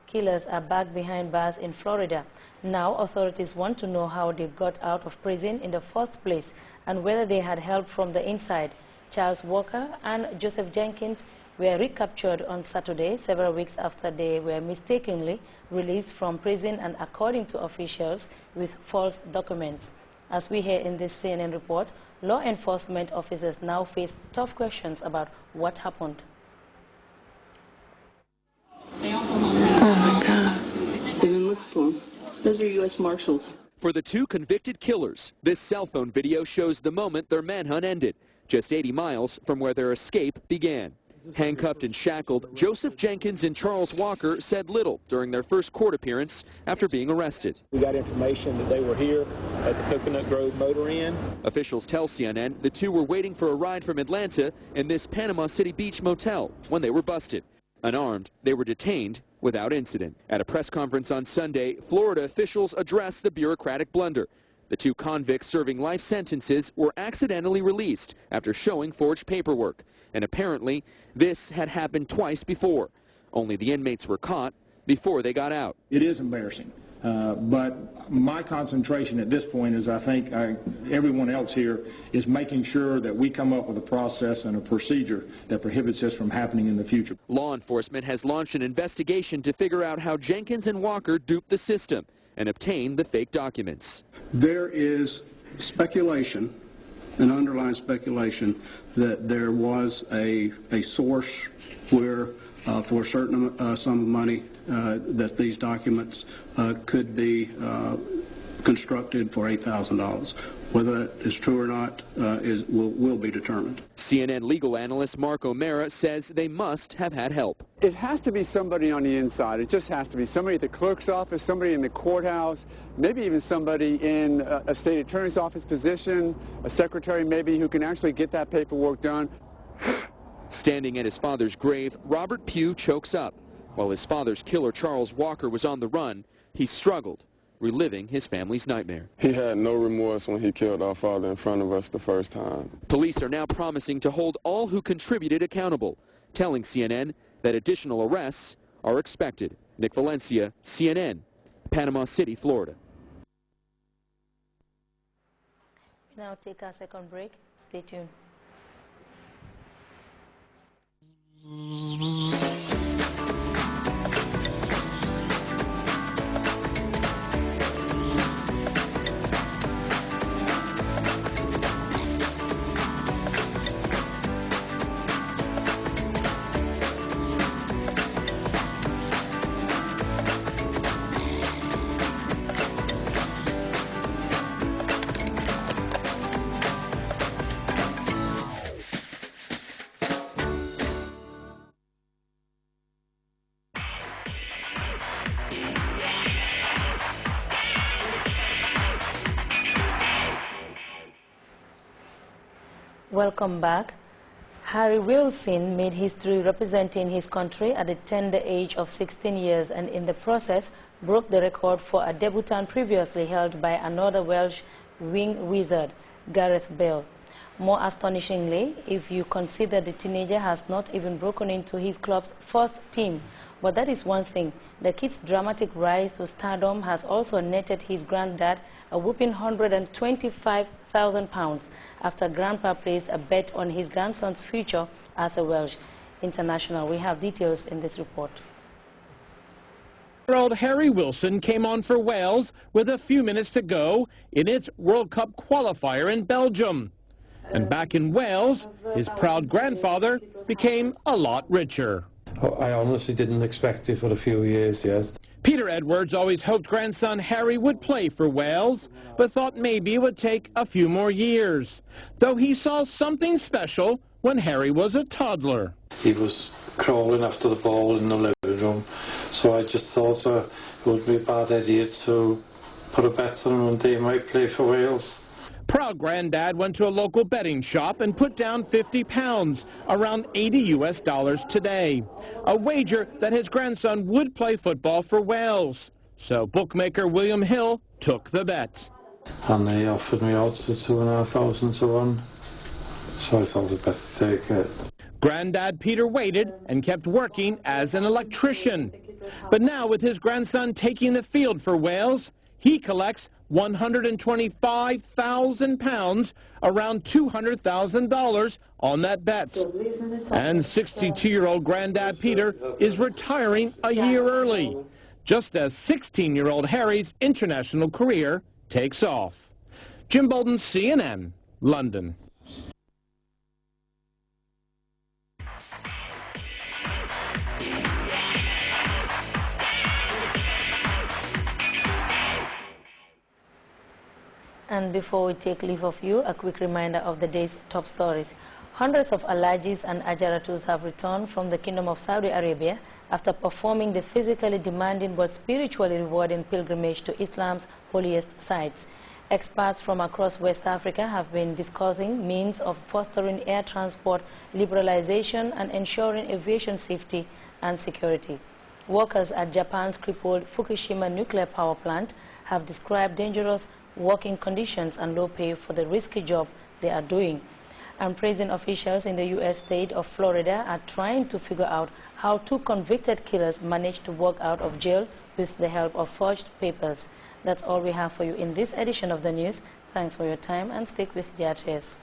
killers are back behind bars in Florida. Now authorities want to know how they got out of prison in the first place and whether they had help from the inside. Charles Walker and Joseph Jenkins were recaptured on Saturday, several weeks after they were mistakenly released from prison and, according to officials, with false documents. As we hear in this CNN report, law enforcement officers now face tough questions about what happened. Oh my God. They've been looking for them. Those are U.S. Marshals. For the two convicted killers, this cell phone video shows the moment their manhunt ended, just 80 miles from where their escape began. Handcuffed and shackled, Joseph Jenkins and Charles Walker said little during their first court appearance after being arrested. We got information that they were here at the Coconut Grove Motor Inn. Officials tell CNN the two were waiting for a ride from Atlanta in this Panama City Beach motel when they were busted. Unarmed, they were detained without incident. At a press conference on Sunday, Florida officials addressed the bureaucratic blunder. The two convicts serving life sentences were accidentally released after showing forged paperwork. And apparently, this had happened twice before. Only the inmates were caught before they got out. It is embarrassing, but my concentration at this point is I think everyone else here is making sure that we come up with a process and a procedure that prohibits this from happening in the future. Law enforcement has launched an investigation to figure out how Jenkins and Walker duped the system and obtained the fake documents. There is speculation, an underlying speculation, that there was a source where for a certain sum of money that these documents could be constructed for $8,000. Whether that is true or not will be determined. CNN legal analyst Mark O'Mara says they must have had help. It has to be somebody on the inside. It just has to be somebody at the clerk's office, somebody in the courthouse, maybe even somebody in a state attorney's office position, a secretary maybe, who can actually get that paperwork done. Standing at his father's grave, Robert Pugh chokes up. While his father's killer, Charles Walker, was on the run, he struggled, reliving his family's nightmare. He had no remorse when he killed our father in front of us the first time. Police are now promising to hold all who contributed accountable, telling CNN that additional arrests are expected. Nick Valencia, CNN, Panama City, Florida. Now take our second break. Stay tuned. Welcome back. Harry Wilson made history representing his country at the tender age of 16 years and in the process broke the record for a debutant previously held by another Welsh wing wizard, Gareth Bale. More astonishingly, if you consider the teenager has not even broken into his club's first team. But that is one thing. The kid's dramatic rise to stardom has also netted his granddad a whopping £125,000 after Grandpa placed a bet on his grandson's future as a Welsh international. We have details in this report. Year-old Harry Wilson came on for Wales with a few minutes to go in its World Cup qualifier in Belgium. And back in Wales, his proud grandfather became a lot richer. I honestly didn't expect it for a few years yet. Peter Edwards always hoped grandson Harry would play for Wales, but thought maybe it would take a few more years. Though he saw something special when Harry was a toddler. He was crawling after the ball in the living room, so I just thought it would be a bad idea to put a bet on him one day he might play for Wales. Proud granddad went to a local betting shop and put down £50, around $80 today. A wager that his grandson would play football for Wales. So bookmaker William Hill took the bet. And they offered me odds of 2,500 to 1, so I thought I'd better take it. Granddad Peter waited and kept working as an electrician. But now with his grandson taking the field for Wales, he collects £125,000, around $200,000 on that bet. And 62-year-old granddad Peter is retiring a year early, just as 16-year-old Harry's international career takes off. Jim Bolden, CNN, London. And before we take leave of you, a quick reminder of the day's top stories. Hundreds of Alhajis and Ajaratus have returned from the Kingdom of Saudi Arabia after performing the physically demanding but spiritually rewarding pilgrimage to Islam's holiest sites. Experts from across West Africa have been discussing means of fostering air transport liberalization and ensuring aviation safety and security. Workers at Japan's crippled Fukushima nuclear power plant have described dangerous working conditions and low pay for the risky job they are doing. And prison officials in the U.S. state of Florida are trying to figure out how two convicted killers managed to walk out of jail with the help of forged papers. That's all we have for you in this edition of the news. Thanks for your time and stick with Grts.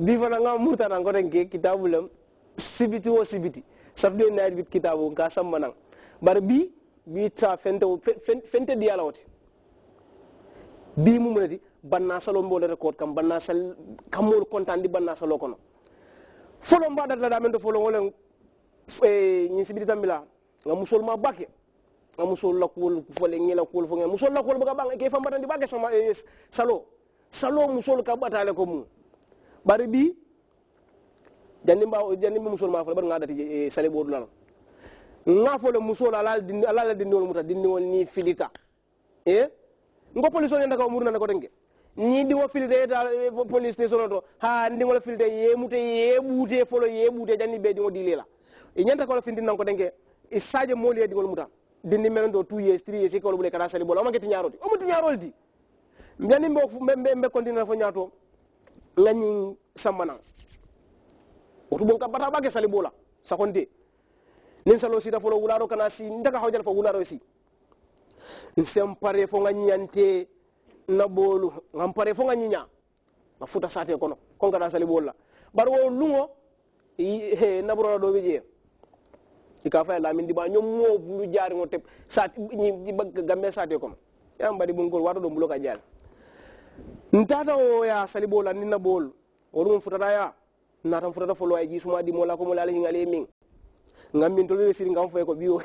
Bifana nga murta na ngoren ke kitabu lam sibiti o sibiti sabde na bit kitabu ka sammanang bar bi ta fente dialawti bi mu munati banna salo mbole record kam banna sal kamol kontan di banna salo kono folo mbada da men do folo wolen ni sibiti tambila nga musol ma bakke nga musol la kul fole ngela kul fo nga musol la kul baga bang ke fambata di bakke sama salo musol ka batale ko mu bari bi janni musol ma fa bar ngadati sale bodu lan nga fo le musol alal dindi wol muta dindi wol ni filita ngo police on ndaka murna ko tenge ni di wo filite ta police station to ha ndi wol filite ye bute folo ye bute janni be di ngo dilela nyanta ko findi nan ko tenge isaje moli di wol muta dindi melen do 2 years 3 years ko bule kala sale bolo o magati ñaroti o muti ñarol di mbani mbe continue fo ñato ngani samana otu bon ka bata bage sali bola sakonde nin salo sita folo wularo kana si ndaka hawjal fo wularo si nsem pare fo nganyante na bolu ngam pare fo nganya na futa sate kono kon kada sali bola baro lungo na buro do beje ika fa la min di ba ñom mo bulu jaari ngo tep sat ñi gambe sate kono ya mbadi bu ngol wato do bulo ka jaal ntata o ya salibola nina bol wolum futata ya natam futata folo ay gisuma di mola ko mola la ngale min ngam min to le sir ngam fay ko biyo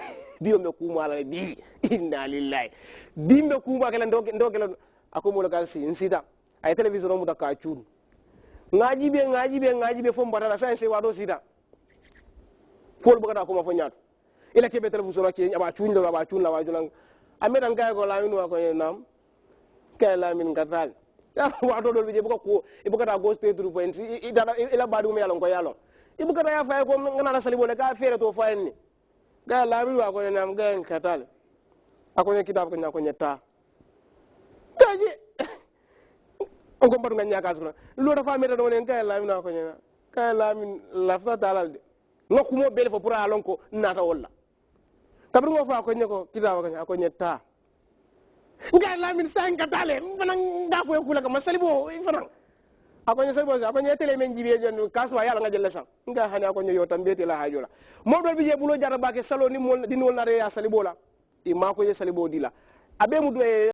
me kuma la bi inna lillahi bi me kuma kala ndokela ako mola kal si nsita ay television mu daka ciun ngaji be fo mbata sa se wado sita pol bu kada ko ma fo nyaatu ila kebe television ke aba ciun la wajulan amedan kay ko la min wa ko nam kay la min gatal ya wato dol bije buka ko ibuka ta go state through points ila badu me yalon ko yalon ibuka ta ya fay ko ngana la salibo le ka fere to fay ni ga la bi wa ko nam ga en katal akonya kitab ko nyako nyetta taji on ko mbadu nganya kas ko lo dafa meta do nen ga la mi na ko nyana ka la min lafta dalal de ngako mo bele fo pour alon ko nata wala tabru ngo fa ko nyako kitab ko nyetta nga la min sa ngatale fana nga fo kula ka masalibo fana akonya salibo sa akonya tele men jibe jon kaswa yalla nga jelle sang nga hani akonya yo tan beti la hajola mo dol bi je bulo jara bake salo ni mol din wol na re ya salibo la e ma ko ye salibo dila abe mu